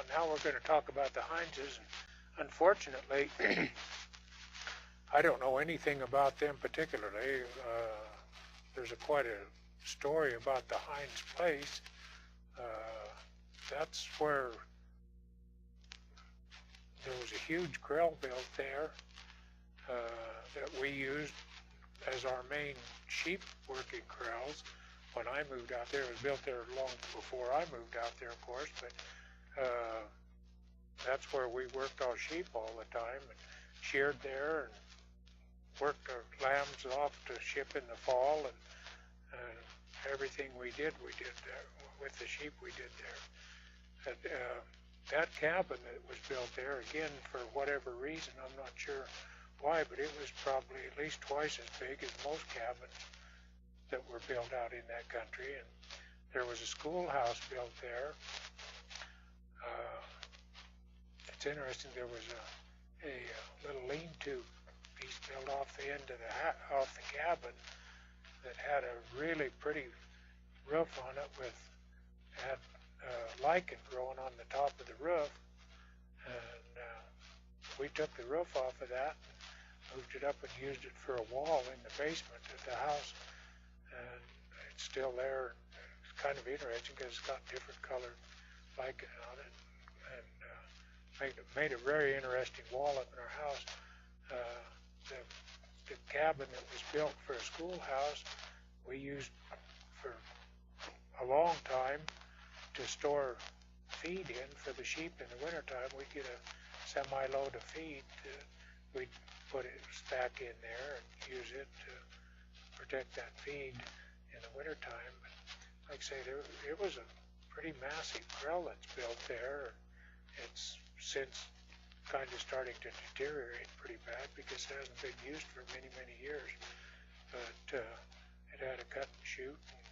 now we're going to talk about the Heinses. Unfortunately, I don't know anything about them particularly. There's quite a story about the Heins place. That's where there was a huge grill built there that we used as our main sheep working corrals. When I moved out there, it was built there long before I moved out there, of course, but that's where we worked our sheep all the time and sheared there and worked our lambs off to ship in the fall, and everything we did there. With the sheep we did there. That cabin that was built there, again, for whatever reason, I'm not sure why, but it was probably at least twice as big as most cabins that were built out in that country. And there was a schoolhouse built there. It's interesting, there was a little lean-to piece built off the end of off the cabin that had a really pretty roof on it had lichen growing on the top of the roof, and we took the roof off of that and moved it up and used it for a wall in the basement of the house, and it's still there. It's kind of interesting because it's got different colored lichen on it, and made a very interesting wall up in our house. The cabin that was built for a schoolhouse we used for a long time to store feed in for the sheep in the wintertime. We'd get a semi-load of feed. We'd put it back in there and use it to protect that feed in the wintertime. But like I say, it was a pretty massive grill that's built there. It's since kind of starting to deteriorate pretty bad because it hasn't been used for many, many years. But it had a cut and shoot, and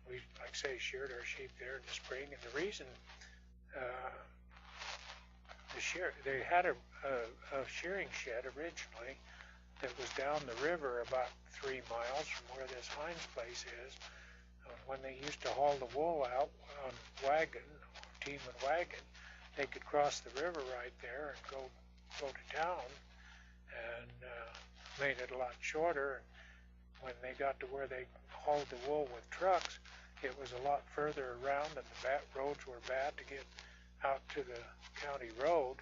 we, like I say, sheared our sheep there in the spring. And the reason they had a shearing shed originally that was down the river about 3 miles from where this Heins place is. When they used to haul the wool out on wagon, team and wagon, they could cross the river right there and go to town, and made it a lot shorter. When they got to where they hauled the wool with trucks, it was a lot further around, and the roads were bad to get out to the county road,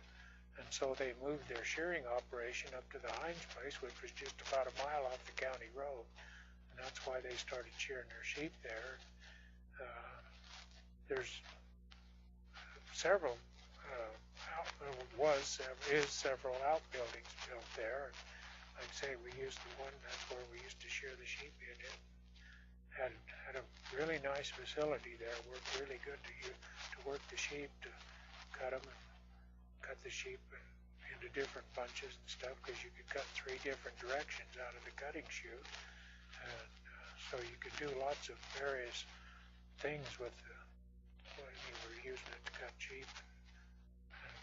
and so they moved their shearing operation up to the Heins place, which was just about a mile off the county road, and that's why they started shearing their sheep there. There's several several outbuildings built there. Like I say, we used the one, that's where we used to shear the sheep in. It had a really nice facility there. Worked really good to work the sheep, to cut them and cut the sheep into different bunches and stuff, because you could cut 3 different directions out of the cutting chute, and so you could do lots of various things with when you were using it to cut sheep and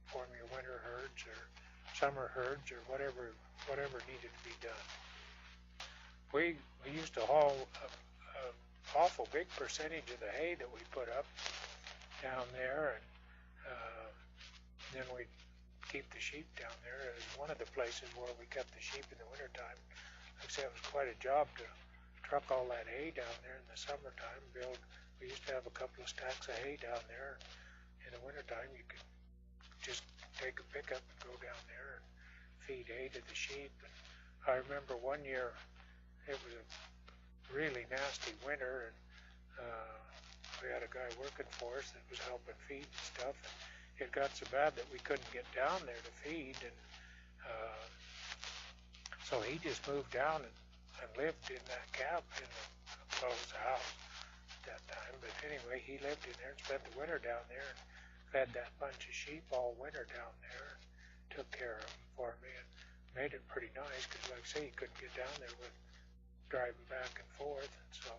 form your winter herds or summer herds or whatever needed to be done. We used to haul a awful big percentage of the hay that we put up down there, and then we'd keep the sheep down there. It was one of the places where we kept the sheep in the wintertime. Like I say, it was quite a job to truck all that hay down there in the summertime. We used to have a couple of stacks of hay down there. In the wintertime, you could just take a pickup and go down there and feed hay to the sheep. And I remember one year, it was a really nasty winter, and we had a guy working for us that was helping feed and stuff. And it got so bad that we couldn't get down there to feed, and so he just moved down and lived in that cabin in the closed house at that time. But anyway, he lived in there and spent the winter down there and fed that bunch of sheep all winter down there, and took care of them for me, and made it pretty nice, because like I say, you couldn't get down there with driving back and forth, and so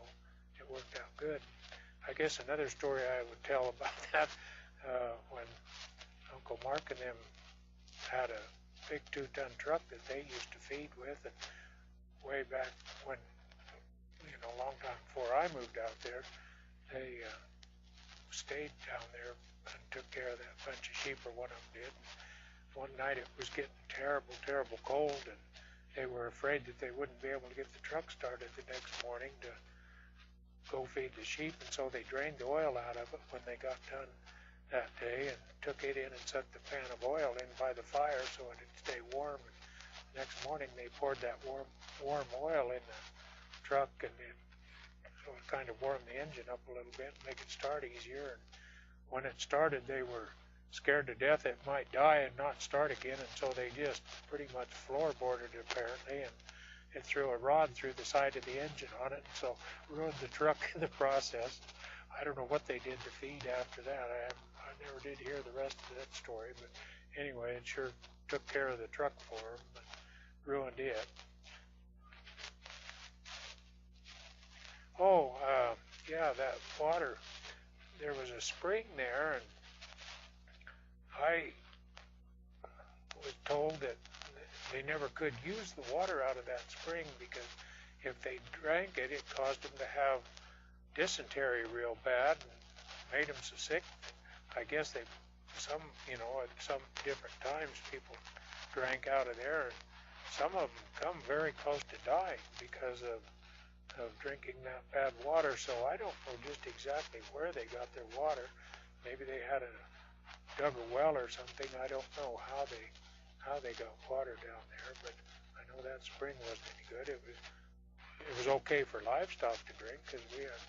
it worked out good. I guess another story I would tell about that, when Uncle Mark and them had a big 2-ton truck that they used to feed with, and way back when, a long time before I moved out there, they stayed down there and took care of of that bunch of sheep, or one of them did. One night it was getting terrible, terrible cold, and they were afraid that they wouldn't be able to get the truck started the next morning to go feed the sheep, and so they drained the oil out of it when they got done that day and took it in and set the pan of oil in by the fire so it'd stay warm. And the next morning they poured that warm oil in the truck, and so it kind of warmed the engine up a little bit and make it start easier. And when it started, they were scared to death it might die and not start again, and so they just pretty much floorboarded it apparently, and it threw a rod through the side of the engine on it, and so ruined the truck in the process. I don't know what they did to feed after that. I never did hear the rest of that story, but anyway, it sure took care of the truck for them, but ruined it. Oh, yeah, that water. There was a spring there, and I was told that they never could use the water out of that spring because if they drank it, it caused them to have dysentery real bad and made them so sick. I guess at some different times people drank out of there, and some of them come very close to dying because of drinking that bad water. So I don't know just exactly where they got their water. Maybe they had dug a well or something. I don't know how they got water down there, but I know that spring wasn't any good. It was okay for livestock to drink because we had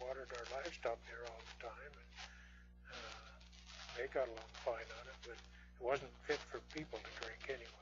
watered our livestock there all the time, and they got along fine on it, but it wasn't fit for people to drink anyway.